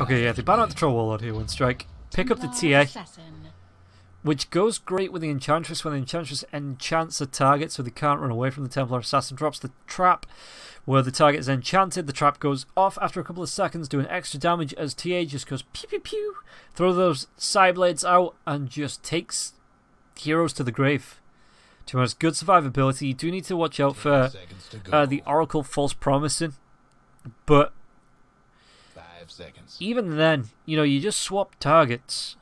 Okay, yeah, they ban out the Troll Warlord here, Winstrike. Pick up the TA, which goes great with the Enchantress when the Enchantress enchants a target so they can't run away from the Templar Assassin. Drops the trap where the target is enchanted. The trap goes off after a couple of seconds, doing extra damage as TA just goes pew pew pew. Throw those side blades out and just takes heroes to the grave. To be honest, good survivability. You do need to watch out for the Oracle False Promising, but 5 seconds. Even then, you know, you just swap targets.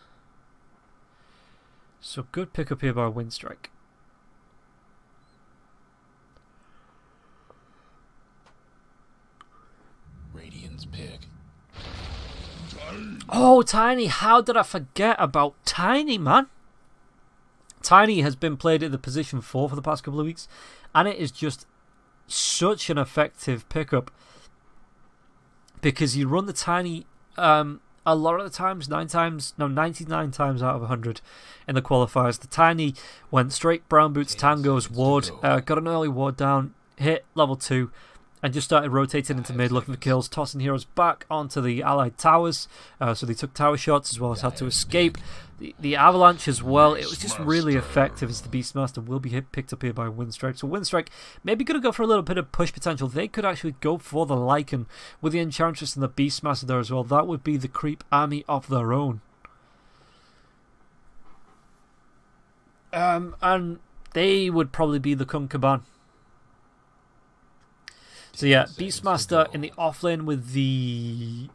So good pickup here by Winstrike. Radiant's pick. Oh, Tiny. How did I forget about Tiny, man? Tiny has been played at the position 4 for the past couple of weeks, and it is just such an effective pickup because you run the Tiny a lot of the times, 99 times out of 100 in the qualifiers. The Tiny went straight Brown Boots Tango's ward, got an early ward down, hit level 2, and just started rotating into mid, looking for kills, tossing heroes back onto the allied towers. So they took tower shots as well as had to escape. The avalanche as well, it was just really effective as the Beastmaster will be picked up here by Winstrike. So Winstrike maybe going to go for a little bit of push potential. They could actually go for the Lycan with the Enchantress and the Beastmaster there as well. That would be the creep army of their own. And they would probably be the Kunkaban. So yeah, Beastmaster in the offlane with the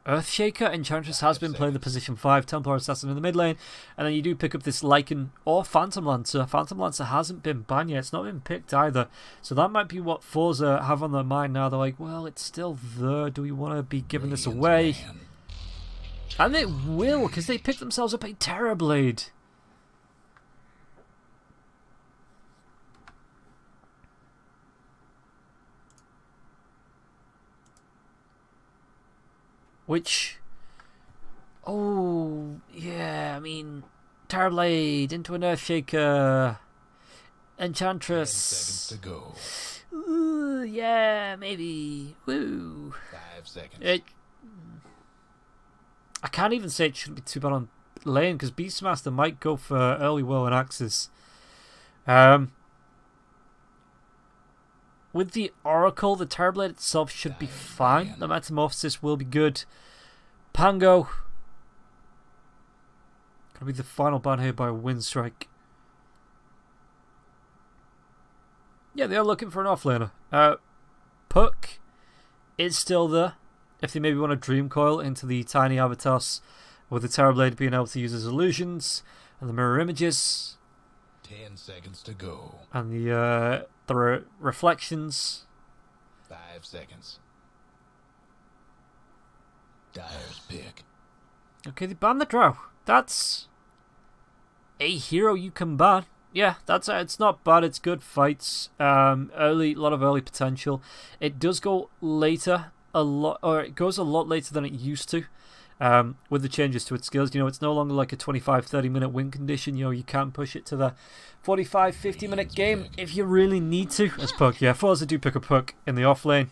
Earthshaker. Enchantress has been playing the position 5, Templar Assassin in the mid lane, and then you do pick up this Lycan or Phantom Lancer. Phantom Lancer hasn't been banned yet, it's not been picked either, so that might be what forZe have on their mind now. They're like, well, it's still there, do we want to be giving this away? And they will, because they picked themselves up a Terrorblade. Which, oh, yeah, I mean, Terrorblade into an Earthshaker, Enchantress. 10 seconds to go. Ooh, yeah, maybe. Woo. 5 seconds. I can't even say it shouldn't be too bad on lane, because Beastmaster might go for early Whirl and Axes. With the Oracle, the Terrorblade itself should be fine. The Metamorphosis will be good. Pango. Gonna be the final ban here by Winstrike. Yeah, they are looking for an offlaner. Puck is still there. If they maybe want to Dream Coil into the Tiny Avatars, with the Terrorblade being able to use his illusions and the mirror images. 10 seconds to go. And the reflections. 5 seconds. Dyer's pick. Okay, they banned the Drow. That's a hero you can ban. Yeah, that's it's not bad. It's good fights. A lot of early potential. It does go later a lot, or it goes a lot later than it used to. With the changes to its skills, you know, it's no longer like a 25-30 minute win condition. You know, you can push it to the 45-50 minute game if you really need to. As Puck, yeah, forZe do pick a Puck in the off lane,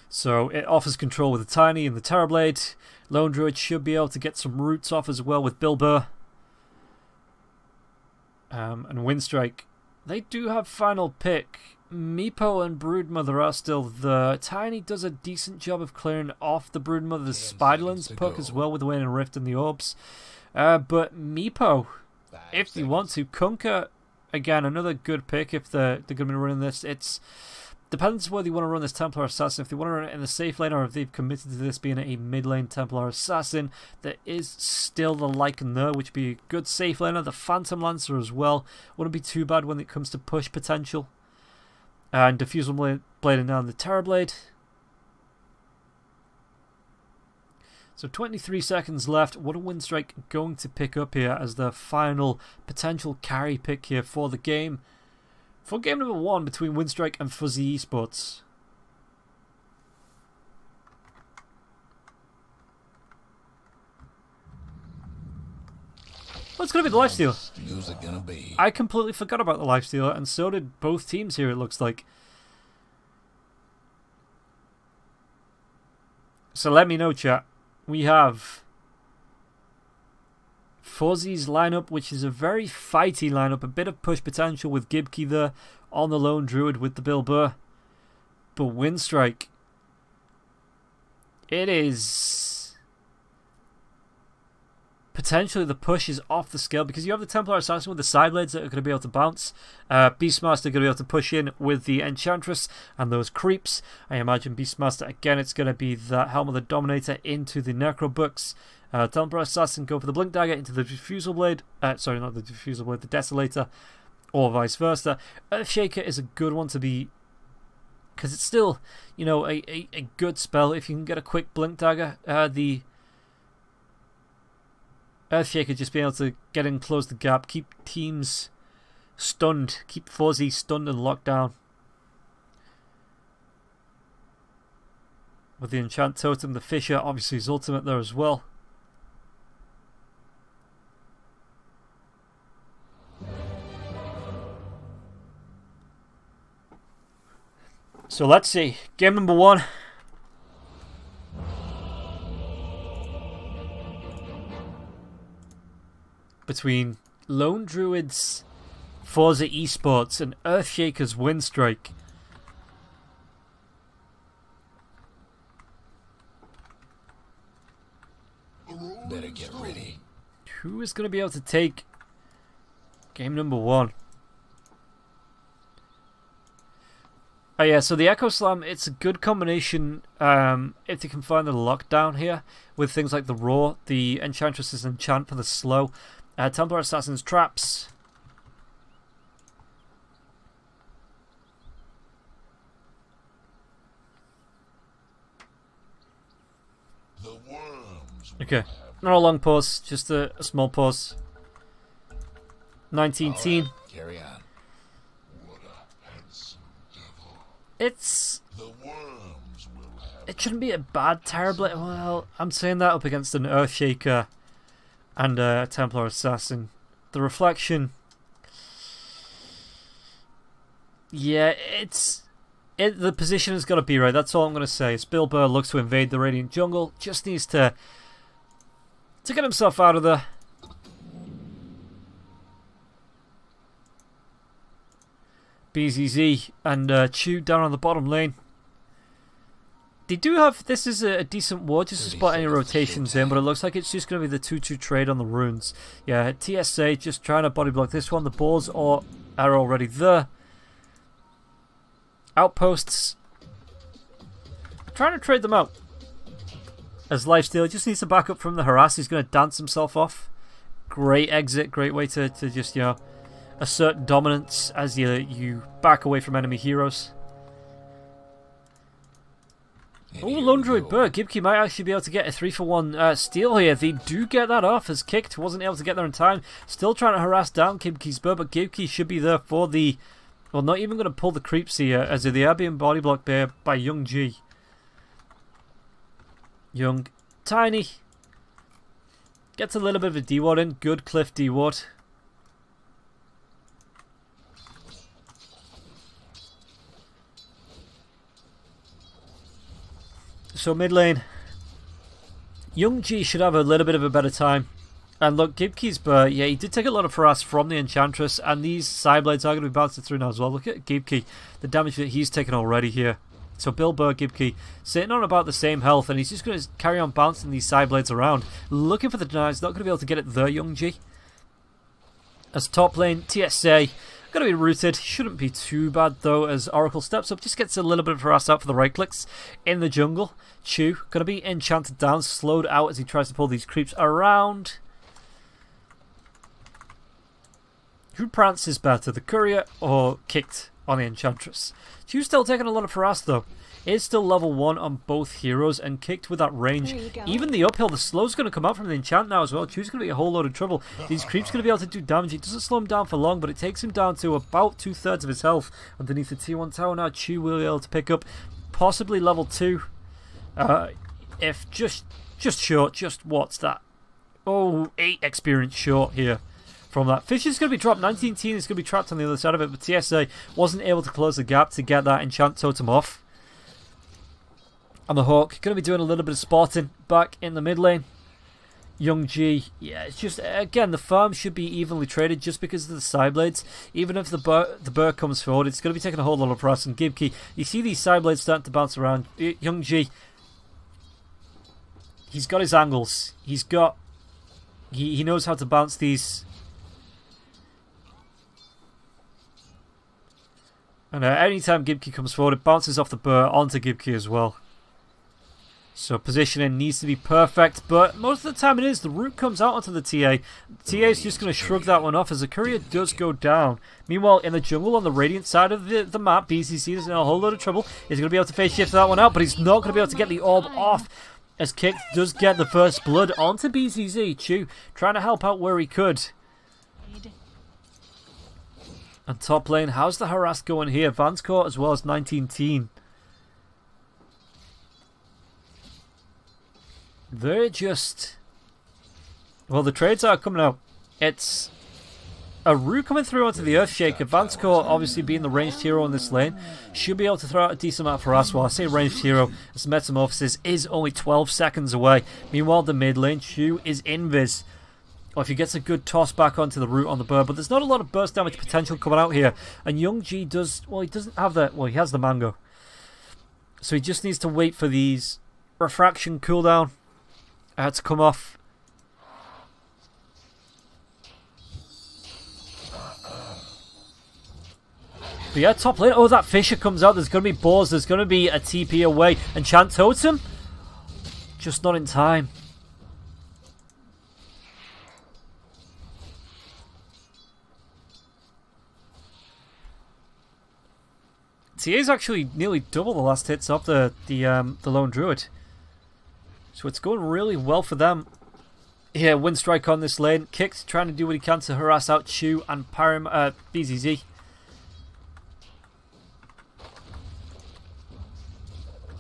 so it offers control with the Tiny and the Terrorblade. Lone Druid should be able to get some roots off as well with Bilber. And Winstrike, they do have final pick. Meepo and Broodmother are still there. Tiny does a decent job of clearing off the Broodmother's Spiderlands Puck as well with the Wayne and Rift and the Orbs. But Meepo, if they want to, Kunkka, again, another good pick if they're going to be running this. It's depends whether you want to run this Templar Assassin. If they want to run it in the safe lane or if they've committed to this being a mid lane Templar Assassin, there is still the Lycan there, which would be a good safe laner. The Phantom Lancer as well wouldn't be too bad when it comes to push potential. And Diffusal Blade down the Terrorblade. So 23 seconds left. What are Winstrike going to pick up here as their final potential carry pick here for the game? For game number 1 between Winstrike and forZe Esports. Well, it's going to be the Lifestealer. Who's it gonna be? I completely forgot about the Lifestealer, and so did both teams here, it looks like. So let me know, chat. We have forZe's lineup, which is a very fighty lineup. A bit of push potential with Gibkey there on the lone druid with the Bill Burr. But Winstrike, it is potentially the push is off the scale because you have the Templar Assassin with the side blades that are going to be able to bounce. Beastmaster going to be able to push in with the Enchantress and those creeps. I imagine Beastmaster again. It's going to be that Helm of the Dominator into the Necro Books. Templar Assassin go for the Blink Dagger into the Diffusal Blade. Sorry, not the Diffusal Blade, the Desolator, or vice versa. Earthshaker is a good one to be, because it's still, you know, a good spell if you can get a quick Blink Dagger. The Earthshaker just being able to get in, close the gap, keep teams stunned, keep forZe stunned and locked down. With the Enchant Totem, the Fisher obviously is ultimate there as well. So let's see. Game number 1. Between Lone Druids, forZe Esports, and Earthshaker's Winstrike. Better get ready. Who is going to be able to take game number 1? Oh yeah, so the Echo Slam, it's a good combination if you can find the lockdown here with things like the Roar, the Enchantress's Enchant for the slow, Templar Assassin's Traps. The worms. Okay, not a long pause, just a small pause. 19 teen. Carry on. It's... The worms will have it shouldn't be a bad terribly. Well, I'm saying that up against an Earthshaker and a Templar Assassin. The Reflection... yeah, the position has got to be right. That's all I'm going to say. As Bill Burr looks to invade the Radiant Jungle, just needs to get himself out of there. BZZ and Chew down on the bottom lane. They do have, this is a decent ward just to spot any rotations in, but it looks like it's just going to be the 2-2 trade on the runes. Yeah, TSA just trying to body block this one. The balls are already there. Outposts. Trying to trade them out. As Lifesteal just needs to back up from the harass. He's going to dance himself off. Great exit, great way to just, you know, assert dominance as you back away from enemy heroes. Oh, Lone Druid Burr. Gibkey might actually be able to get a 3-for-1 steal here. They do get that off as Kicked wasn't able to get there in time. Still trying to harass down Gibkey's Burr, but Gibkey should be there for the... well, not even going to pull the creeps here as they are being body blocked there by Young G. Young, tiny. Gets a little bit of a D-ward in. Good Cliff D-ward. So mid lane, Young G should have a little bit of a better time. And look, Gibkey's Burr, yeah, he did take a lot of harass from the Enchantress, and these side blades are going to be bouncing through now as well. Look at Gibkey, the damage that he's taken already here. So Bill Burr, Gibkey, sitting on about the same health, and he's just going to carry on bouncing these side blades around, looking for the deny. He's not going to be able to get it there, Young G. As top lane, TSA, going to be rooted. Shouldn't be too bad though, as Oracle steps up, just gets a little bit of harass out for the right clicks in the jungle. Chew, going to be enchanted down, slowed out as he tries to pull these creeps around. Who prances better, the Courier or Kicked on the Enchantress? Chew's still taking a lot of harass though. Is still level 1 on both heroes and Kicked with that range. Even the uphill, the slow's going to come out from the enchant now as well. Chew's going to be a whole load of trouble. These creeps going to be able to do damage. It doesn't slow him down for long, but it takes him down to about 2/3 of his health underneath the T1 tower. Now Chew will be able to pick up possibly level 2. If just short, just what's that? Oh, 8 experience short here from that. Fish is going to be dropped. 19 teen is going to be trapped on the other side of it, but TSA wasn't able to close the gap to get that enchant totem off. And the Hawk going to be doing a little bit of spotting back in the mid lane. Young G, yeah, it's just, again, the farm should be evenly traded just because of the side blades. Even if the burr comes forward, it's going to be taking a whole lot of press. And Gibkey, you see these side blades starting to bounce around. Young G, he's got his angles. He's got, he knows how to bounce these. And anytime Gibkey comes forward, it bounces off the burr onto Gibkey as well. So positioning needs to be perfect, but most of the time it is. The root comes out onto the TA. TA is just going to shrug that one off as the courier does go down. Meanwhile, in the jungle on the Radiant side of the map, BCC is in a whole load of trouble. He's going to be able to phase shift that one out, but he's not going to be able to get the orb off. As Kick does get the first blood onto BCC. Chu trying to help out where he could. And top lane, how's the harass going here? Vanscourt as well as 19-teen. They're just... Well, the trades are coming out. It's a root coming through onto the Earthshaker. Vanscourt, obviously being the ranged hero in this lane, should be able to throw out a decent amount for us. Well, I say ranged hero, as Metamorphosis is only 12 seconds away. Meanwhile, the mid lane, Chu is invis. Or if he gets a good toss back onto the root on the bird, but there's not a lot of burst damage potential coming out here. And Young G does... Well, he doesn't have the... Well, he has the mango. So he just needs to wait for these refraction cooldown to come off. But yeah, top lane. Oh, that Fisher comes out. There's going to be balls. There's going to be a TP away. Enchant Totem. Just not in time. TA is actually nearly double the last hits of the Lone Druid. So it's going really well for them. Here, Winstrike on this lane. Kicked, trying to do what he can to harass out Chu and BZZ.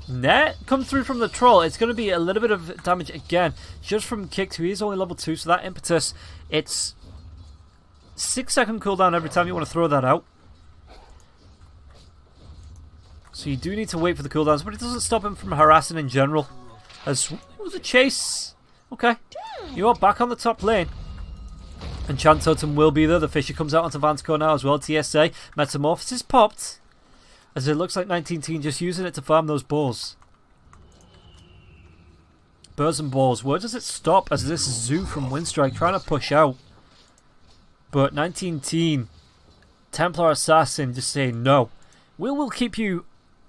Net comes through from the troll. It's going to be a little bit of damage again. Just from Kicked, who is only level 2. So that impetus, it's 6-second cooldown every time you want to throw that out. So you do need to wait for the cooldowns, but it doesn't stop him from harassing in general. As the chase. Okay. You are back on the top lane. Enchant Totem will be there. The Fisher comes out onto Vanscourt now as well. TSA. Metamorphosis popped. As it looks like 19-teen just using it to farm those balls. Birds and balls. Where does it stop as this Zoo from Winstrike trying to push out? But 19-teen, Templar Assassin just saying no. We'll keep you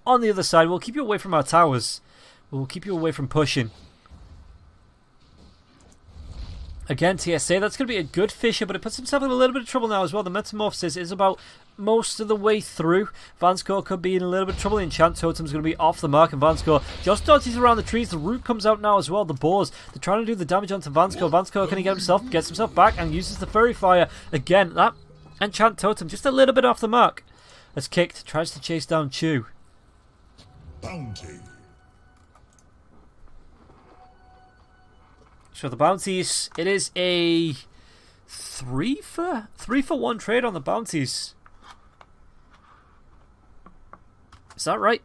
on the other side. We'll keep you away from our towers. We'll keep you away from pushing. Again, TSA, that's going to be a good Fisher, but it puts himself in a little bit of trouble now as well. The Metamorphosis is about most of the way through. Vanscourt could be in a little bit of trouble. The Enchant Totem's going to be off the mark, and Vanscourt just dodges around the trees. The root comes out now as well. The boars, they're trying to do the damage onto Vanscourt. Vanscourt, can he gets himself back and uses the Fairy Fire. Again, that Enchant Totem just a little bit off the mark. As Kicked tries to chase down Chu. Bounty. So the bounties, it is a 3 for 1 trade on the bounties. Is that right?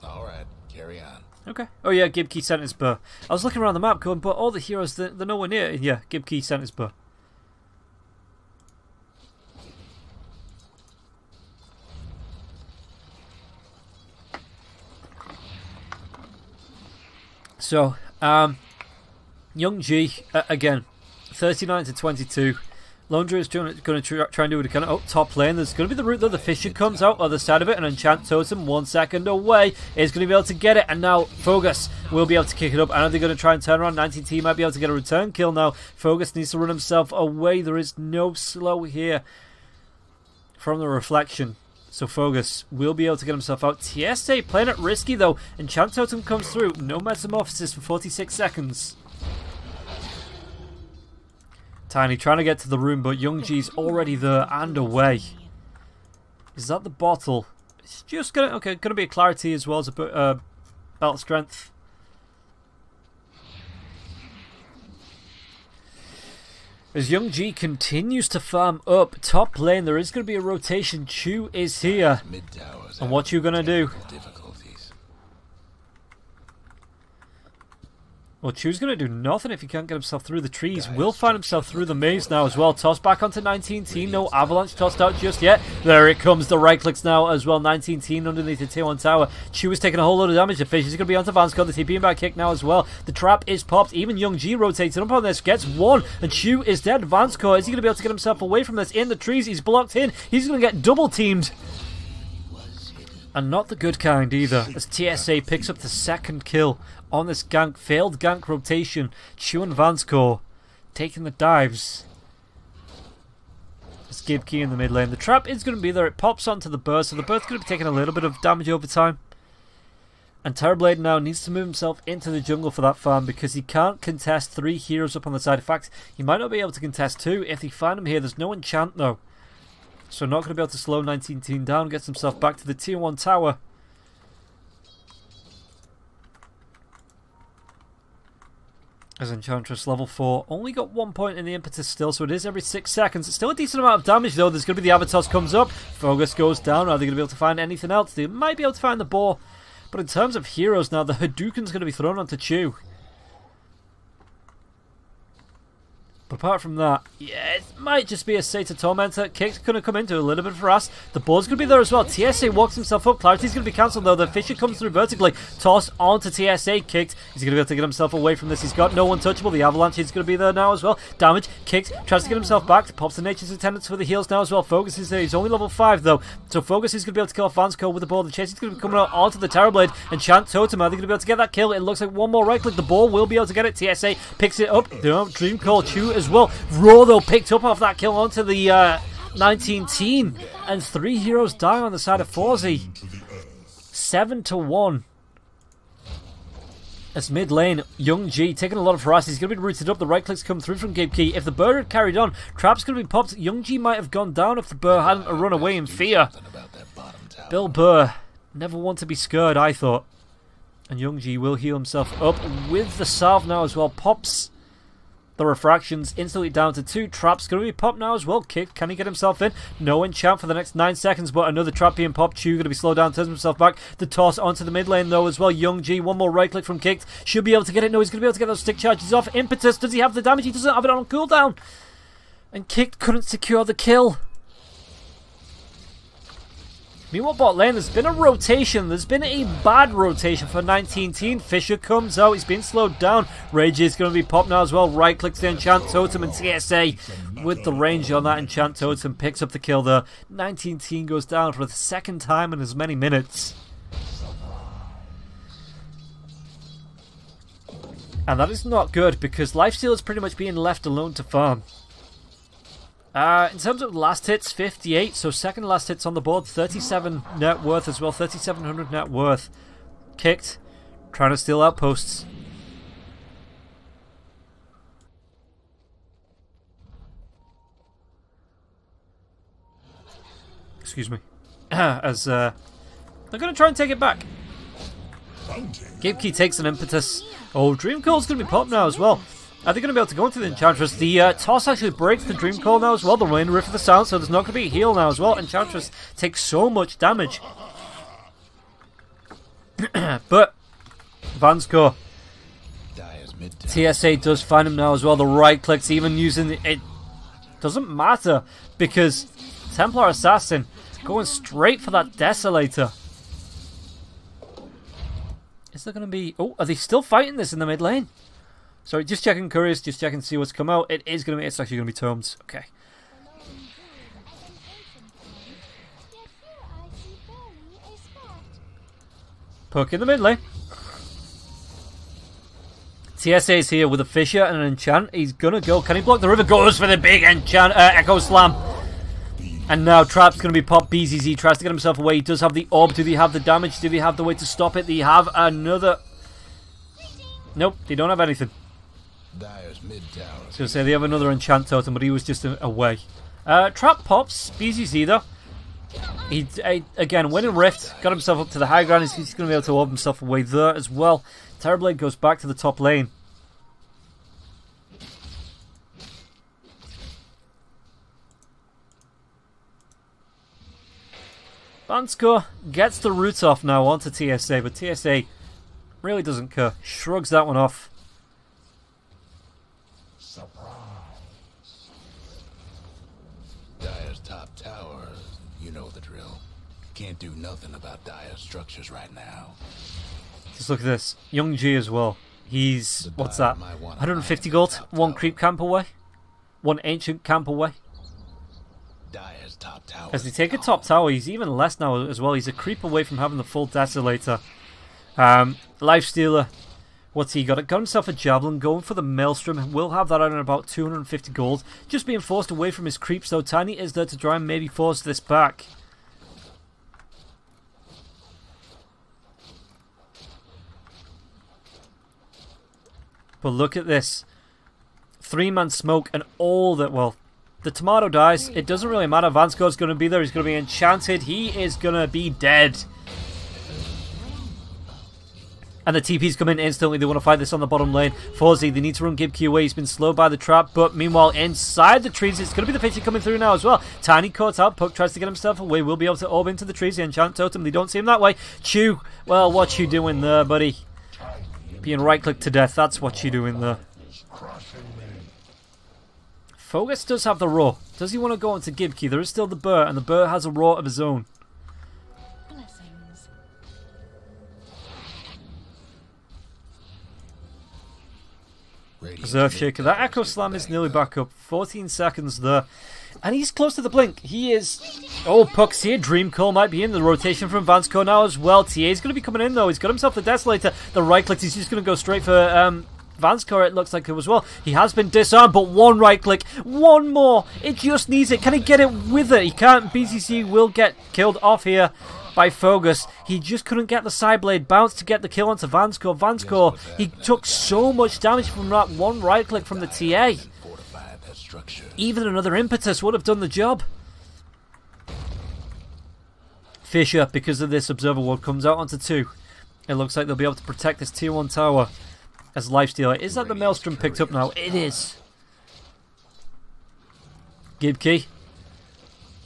Alright, carry on. Okay. Oh yeah, Gibkey sent his burr. I was looking around the map going, but all the heroes, they're nowhere near. Yeah, Gibkey sent his burr. So, Young G, again, 39 to 22. Lone Druid is going to try and do what he can. Oh, top lane. There's going to be the route that the Fisher comes out other side of it. And Enchant Totem, 1 second away, is going to be able to get it. And now forZe will be able to kick it up. I know they're going to try and turn around. 19-teen might be able to get a return kill now. forZe needs to run himself away. There is no slow here from the reflection. So forZe will be able to get himself out. TSA playing it risky though. Enchant Totem comes through. No Metamorphosis for 46 seconds. Tiny trying to get to the room, but Young G's already there and away. Is that the bottle? It's just gonna be a clarity as well as a belt strength. As Young G continues to farm up top lane, there is going to be a rotation. Chu is here. And what you going to do? Well, Chu's going to do nothing if he can't get himself through the trees. Will find himself through the maze now as well. Toss back onto 19-teen. No avalanche tossed out just yet. There it comes. The right clicks now as well. 19-teen underneath the tier 1 tower. Chu is taking a whole load of damage. The fish is going to be onto Vansco. The TP back kick now as well. The trap is popped. Even Young G rotating up on this. Gets one. And Chu is dead. Vansco, is he going to be able to get himself away from this? In the trees. He's blocked in. He's going to get double teamed. And not the good kind either, as TSA picks up the second kill on this gank, failed gank rotation. Chu and Vansco taking the dives. It's Gibkey in the mid lane. The trap is going to be there. It pops onto the burst, so the burst's going to be taking a little bit of damage over time. And Terrorblade now needs to move himself into the jungle for that farm because he can't contest 3 heroes up on the side. In fact, he might not be able to contest 2 if they find him here. There's no enchant though. So not going to be able to slow 19-teen down. Gets himself back to the tier 1 tower. As Enchantress level 4. Only got 1 point in the impetus still, so it is every 6 seconds. It's still a decent amount of damage though. There's going to be the Avatos comes up. Focus goes down. Are they going to be able to find anything else? They might be able to find the boar. But in terms of heroes now, the Hadouken's going to be thrown onto Chu. But apart from that, yeah, it might just be a Sata Tormentor. Kick's going to come into a little bit of harass. The board's going to be there as well. TSA walks himself up. Clarity's going to be cancelled though. The Fisher comes through vertically. Toss onto TSA. Kicked. He's going to be able to get himself away from this. He's got no untouchable. The Avalanche is going to be there now as well. Damage. Kicked. Tries to get himself back. Pops the Nature's Attendants for the heals now as well. Focus is there. He's only level 5 though. So Focus is going to be able to kill off Vansco with the ball. The chase is going to be coming out onto the Terrorblade. And Chant Totem. Are they going to be able to get that kill? It looks like one more right click. The ball will be able to get it. TSA picks it up. Dream Call Chu as well. Though picked up off that kill onto the 19-teen, and 3 heroes die on the side of forZe. 7-1. As mid lane, Young G taking a lot of harass. He's going to be rooted up. The right clicks come through from Gibkey. If the Burr had carried on, Trap's going to be popped. Young G might have gone down if the Burr hadn't run away in fear. Bill Burr, never one to be scared, I thought. And Young G will heal himself up with the salve now as well. Pops the refractions instantly down to 2. Trap's going to be popped now as well. Kick. Can he get himself in? No enchant for the next 9 seconds, but another trap being popped. Chu going to be slowed down, turns himself back. The toss onto the mid lane though as well. Young G, one more right click from Kicked. Should be able to get it. No, he's going to be able to get those stick charges off. Impetus, does he have the damage? He doesn't have it on cooldown. And Kicked couldn't secure the kill. Meanwhile, bot lane, there's been a rotation. There's been a bad rotation for 19-teen. Fisher comes out. He's been slowed down. Rage is going to be popped now as well. Right clicks the Enchant Totem, and TSA with the range on that Enchant Totem picks up the kill there. 19-teen goes down for the 2nd time in as many minutes. And that is not good because Lifesteal is pretty much being left alone to farm. In terms of last hits, 58, so second last hits on the board, 37 net worth as well, 3,700 net worth. Kicked, trying to steal outposts. Excuse me. As they're going to try and take it back. Gibkey takes an impetus. Oh, Dream Call's going to be popped now as well. Are they going to be able to go into the Enchantress? The toss actually breaks the Dream Call now as well. The Rain Rift of the Sound, so there's not going to be a heal now as well. Enchantress takes so much damage. But Vansco, TSA does find him now as well. The right clicks, even using it doesn't matter because Templar Assassin going straight for that Desolator. Is there going to be... Oh, are they still fighting this in the mid lane? Sorry, just checking Couriers, just checking to see what's come out. It is going to be... It's actually going to be Tomes. Okay. Puck in the mid lane. TSA is here with a Fisher and an enchant. He's going to go. Can he block the river? Goes for the big enchant. Echo Slam. And now Trap's going to be popped. BZZ tries to get himself away. He does have the orb. Do they have the damage? Do they have the way to stop it? They have another... Nope, they don't have anything. I was going to say they have another enchant totem, but he was just away. Trap pops. BZZ though. He, again, winning Rift. Got himself up to the high ground. He's going to be able to orb himself away there as well. Terrorblade goes back to the top lane. Vansko gets the root off now onto TSA, but TSA really doesn't care. Shrugs that one off. Dire's top tower, you know the drill. Can't do nothing about Dire's structures right now. Just look at this. Young G as well. He's, what's that? 150 gold. One creep camp away. One ancient camp away. Dire's top tower. As they take a top tower, he's even less now as well. He's a creep away from having the full Desolator. Lifestealer. What's he got? Got himself a Javelin, going for the Maelstrom. Will have that out in about 250 gold. Just being forced away from his creeps, though. Tiny is there to try and maybe force this back. But look at this. 3-man smoke and all that, well, the tomato dies. It doesn't really matter. Vansko's going to be there. He's going to be enchanted. He is going to be dead. And the TP's come in instantly. They want to fight this on the bottom lane. forZe, they need to run Gibkey away. He's been slowed by the trap. But meanwhile, inside the trees, it's going to be the Fishy coming through now as well. Tiny caught out. Puck tries to get himself away. Will be able to orb into the trees. The enchant totem. They don't see him that way. Chew. Well, what you doing there, buddy? Being right-clicked to death. That's what you doing there. forZe does have the roar. Does he want to go into Gibkey? There is still the Burr, and the Burr has a roar of his own. Earthshaker. That Echo Slam is nearly back up. 14 seconds there. And he's close to the blink. He is... Oh, Puck's here. Dream Call might be in the rotation from Vansko now as well. TA's going to be coming in, though. He's got himself the Desolator. The right-click, he's just going to go straight for Vansko, it looks like it as well. He has been disarmed, but one right-click. One more. It just needs it. Can he get it with it? He can't. BCC will get killed off here by forZe. He just couldn't get the side blade bounce to get the kill onto Vansko. Vansko, he took so much damage from that one right click from the TA. Even another impetus would have done the job. Fisher, because of this Observer Ward, comes out onto 2. It looks like they'll be able to protect this tier 1 tower as Lifestealer. Is that the Maelstrom picked up now? It is. Gibkey.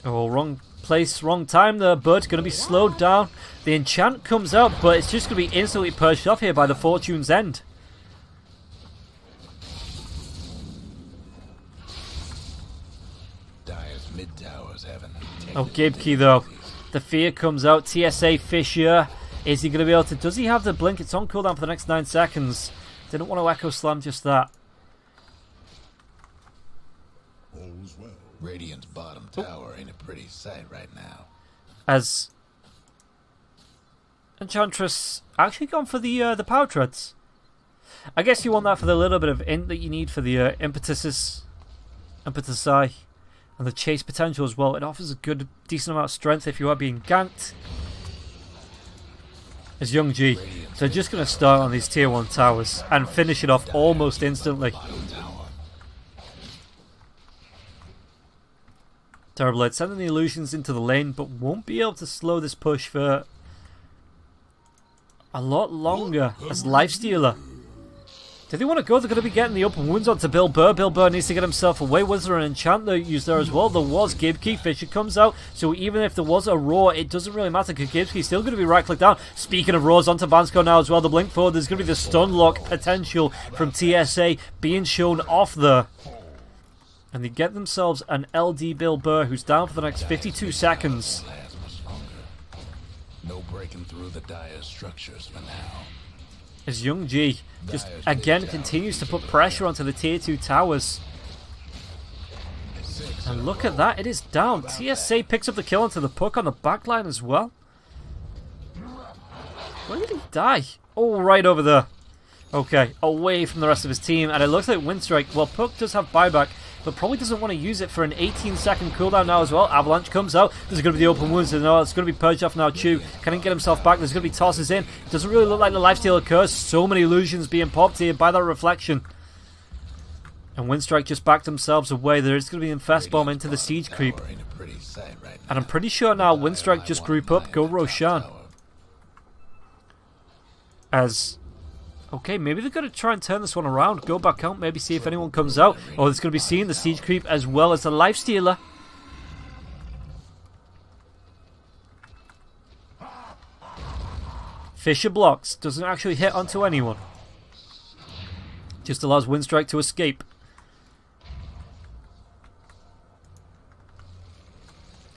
Oh, wrong place, wrong time there, but going to be slowed down. The enchant comes out, but it's just going to be instantly purged off here by the Fortune's End. Oh, Gibkey though. The fear comes out. TSA Fisher. Is he going to be able to... Does he have the blink? It's on cooldown for the next 9 seconds. Didn't want to Echo Slam just that. Radiant's bottom tower ain't a pretty sight right now. As Enchantress actually gone for the power treads. I guess you want that for the little bit of int that you need for the impetusi, and the chase potential as well. It offers a good, decent amount of strength if you are being ganked. As Young G, so just going to start on these tier 1 towers and finish it off almost instantly. Terrorblade sending the illusions into the lane, but won't be able to slow this push for a lot longer as Lifestealer. Do they want to go? They're going to be getting the open wounds onto Bill Burr. Bill Burr needs to get himself away. Was there an enchant that used there as well? There was. Gibkey. Fisher comes out. So even if there was a roar, it doesn't really matter because Gibkey's still going to be right-clicked down. Speaking of roars, onto Vansko now as well. The blink forward. There's going to be the stun lock potential from TSA being shown off there. And they get themselves an LD Bill Burr who's down for the next 52 seconds. No breaking through the dire structures for now. As Young G just again continues to put pressure onto the tier 2 towers. And look at that, it is down. TSA picks up the kill onto the Puck on the backline as well. Where did he die? Oh, right over there. Okay, away from the rest of his team. And it looks like Winstrike, well, Puck does have buyback, but probably doesn't want to use it for an 18-second cooldown now as well. Avalanche comes out. There's going to be the open wounds. And it's going to be purged off now. Chew can he get himself back? There's going to be tosses in. Doesn't really look like the Lifestealer curse. So many illusions being popped here by that reflection. And Winstrike just backed themselves away. There is going to be an Infest Bomb into the Siege Creep. And I'm pretty sure now Winstrike just group up. Go Roshan. As... Okay, maybe they're going to try and turn this one around. Go back out, maybe see if anyone comes out. Oh, there's going to be seeing the Siege Creep as well as the Lifestealer. Fisher blocks. Doesn't actually hit onto anyone. Just allows Winstrike to escape.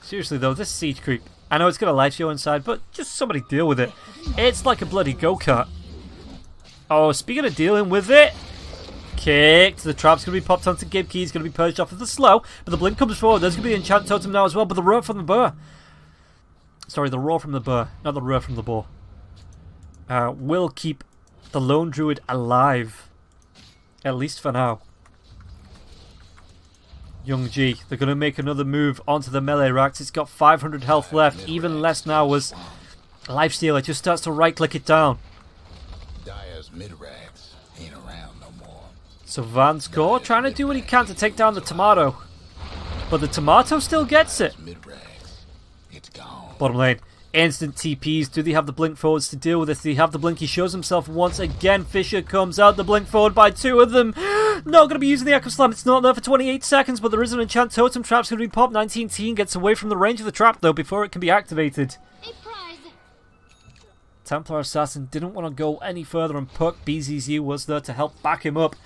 Seriously though, this siege creep. I know it's got a life steal inside, but just somebody deal with it. It's like a bloody go-kart. Oh, speaking of dealing with it. Kicked. The trap's going to be popped onto Gibkey. He's going to be purged off of the slow. But the blink comes forward. There's going to be an enchant totem now as well. But the roar from the burr. Sorry, the roar from the burr. Not the roar from the boar. Will keep the lone druid alive. At least for now. Young G. They're going to make another move onto the melee racks. It's got 500 health left. Even less now as Lifestealer just starts to right click it down. Dire's mid-rags ain't around no more. So Vanscore trying to do what he can to take down the tomato. But the tomato still gets it. It's gone. Bottom lane. Instant TPs. Do they have the blink forwards to deal with this? Do they have the blink? He shows himself once again. Fisher comes out. The blink forward by two of them. Not going to be using the Echo Slam. It's not there for 28 seconds, but there is an enchant totem. Trap's going to be popped. 19 gets away from the range of the trap, though, before it can be activated. Templar Assassin didn't want to go any further, and Puck BZZ was there to help back him up.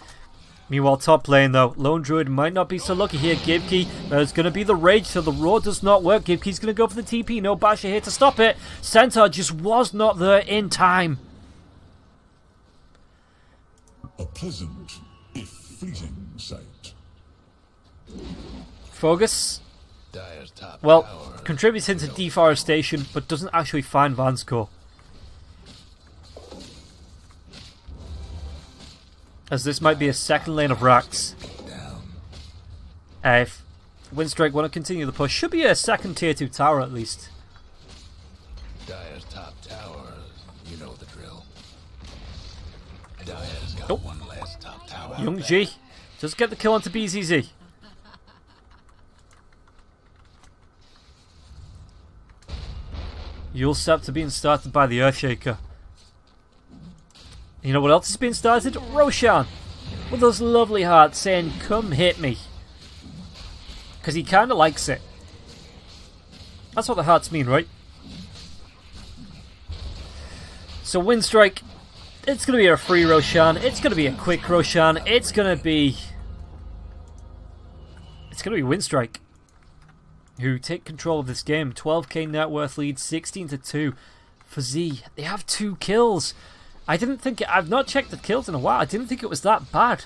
Meanwhile, top lane though, Lone Druid might not be so lucky here. Gibkey, there's going to be the rage, so the roar does not work. Gibkey's going to go for the TP, no Basher here to stop it. Centaur just was not there in time. A pleasant, if fleeting sight. Fogus, well, contributes into deforestation, but doesn't actually find Vanscore. As this might be a second lane of racks. If Winstrike want to continue the push, should be a second tier 2 tower at least. Dire's top tower, you know the drill. Dire's got one last top tower. Young G, just get the kill onto BZZ. Yule Scepter being started by the Earthshaker. You know what else is being started? Roshan, with those lovely hearts saying, come hit me. Because he kind of likes it. That's what the hearts mean, right? So Winstrike, it's going to be a free Roshan. It's going to be a quick Roshan. It's going to be Winstrike who take control of this game. 12k net worth lead, 16-2. forZe, they have 2 kills. I didn't think I've not checked the kills in a while. I didn't think it was that bad.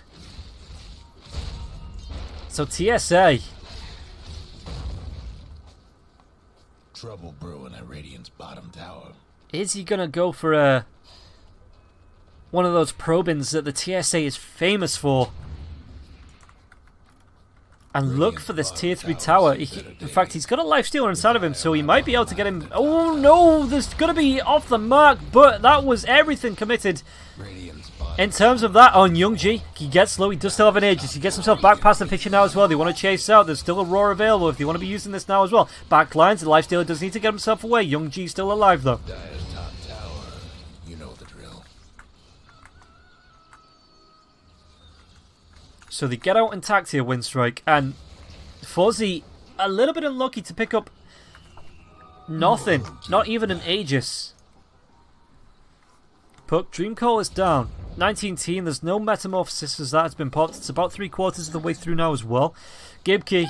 So TSA. Trouble brewing at Radiant's bottom tower. Is he gonna go for one of those probings that the TSA is famous for? And look for this tier 3 tower. In fact, he's got a lifestealer inside of him, so he might be able to get him. Oh no, there's going to be off the mark, but that was everything committed. In terms of that, on Young G, he gets slow. He does still have an Aegis. He gets himself back past the Fisher now as well. They want to chase out. There's still a Roar available if they want to be using this now as well. Back lines, the lifestealer does need to get himself away. Young G still alive though. Dire's top tower, you know the drill. So they get out intact here, Winstrike, and forZe a little bit unlucky to pick up nothing, not even an Aegis. Puck, Dream Call is down. 19 team, there's no Metamorphosis as that has been popped. It's about 3/4 of the way through now as well. Gibkey,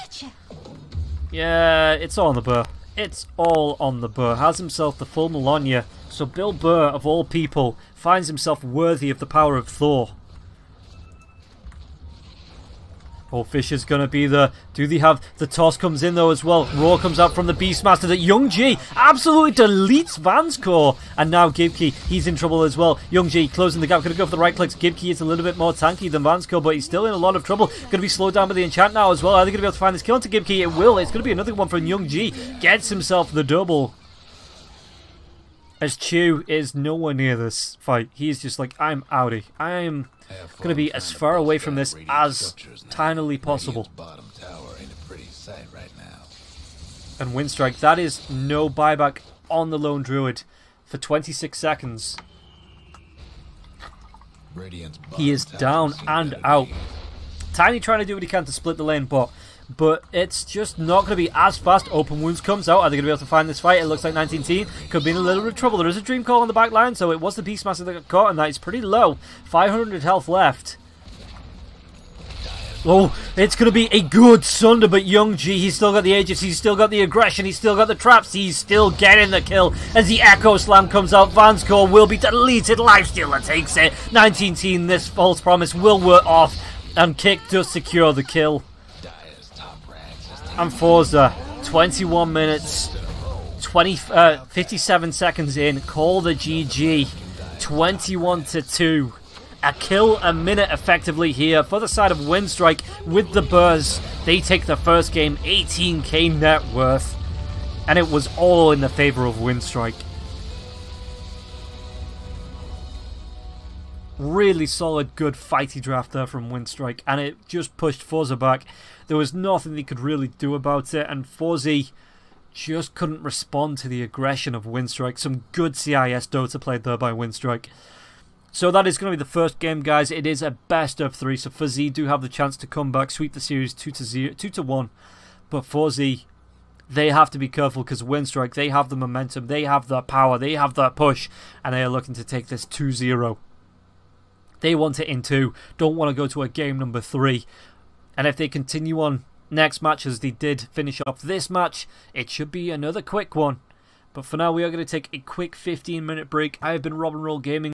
yeah, it's all on the burr. It's all on the burr. Has himself the full Melania, so Bill Burr, of all people, finds himself worthy of the power of Thor. Oh, Fisher's gonna be there. Do they have the toss comes in though as well? Roar comes out from the Beastmaster that Young G absolutely deletes Vanscore. And now Gibkey, he's in trouble as well. Young G closing the gap, gonna go for the right clicks. Gibkey is a little bit more tanky than Vanscore, but he's still in a lot of trouble. Gonna be slowed down by the enchant now as well. Are they gonna be able to find this kill into Gibkey? It will. It's gonna be another one from Young G. Gets himself the double. As Chew is nowhere near this fight. He's just like, I'm outie. I'm going to be as far away from this as tinily possible. And Winstrike, that is no buyback on the Lone Druid for 26 seconds. He is down and out. Tiny trying to do what he can to split the lane, but but it's just not going to be as fast. Open Wounds comes out. Are they going to be able to find this fight? It looks like 19 Teen could be in a little bit of trouble. There is a Dream Call on the back line, so it was the Beastmaster that got caught, and that is pretty low. 500 health left. Oh, it's going to be a good Sunder, but Young G, he's still got the Aegis, he's still got the aggression, he's still got the traps, he's still getting the kill. As the Echo Slam comes out, Van's Core will be deleted, Lifestealer takes it. 19 Teen, this false promise will work off, and Kick does secure the kill. And forZe, 21 minutes, 57 seconds in, call the GG, 21-2. A kill a minute effectively here for the side of Winstrike with the Buzz. They take the first game, 18k net worth. And it was all in the favor of Winstrike. Really solid, good fighty draft there from Winstrike. And it just pushed forZe back. There was nothing they could really do about it. And forZe just couldn't respond to the aggression of Winstrike. Some good CIS Dota played there by Winstrike. So that is going to be the first game, guys. It is a best of 3, so forZe do have the chance to come back, sweep the series 2-1. But forZe, they have to be careful because Winstrike, they have the momentum, they have the power, they have the push, and they are looking to take this 2-0. They want it in 2, don't want to go to a game number 3. And if they continue on next match as they did finish off this match, it should be another quick one. But for now, we are going to take a quick 15-minute break. I have been Robnroll Gaming.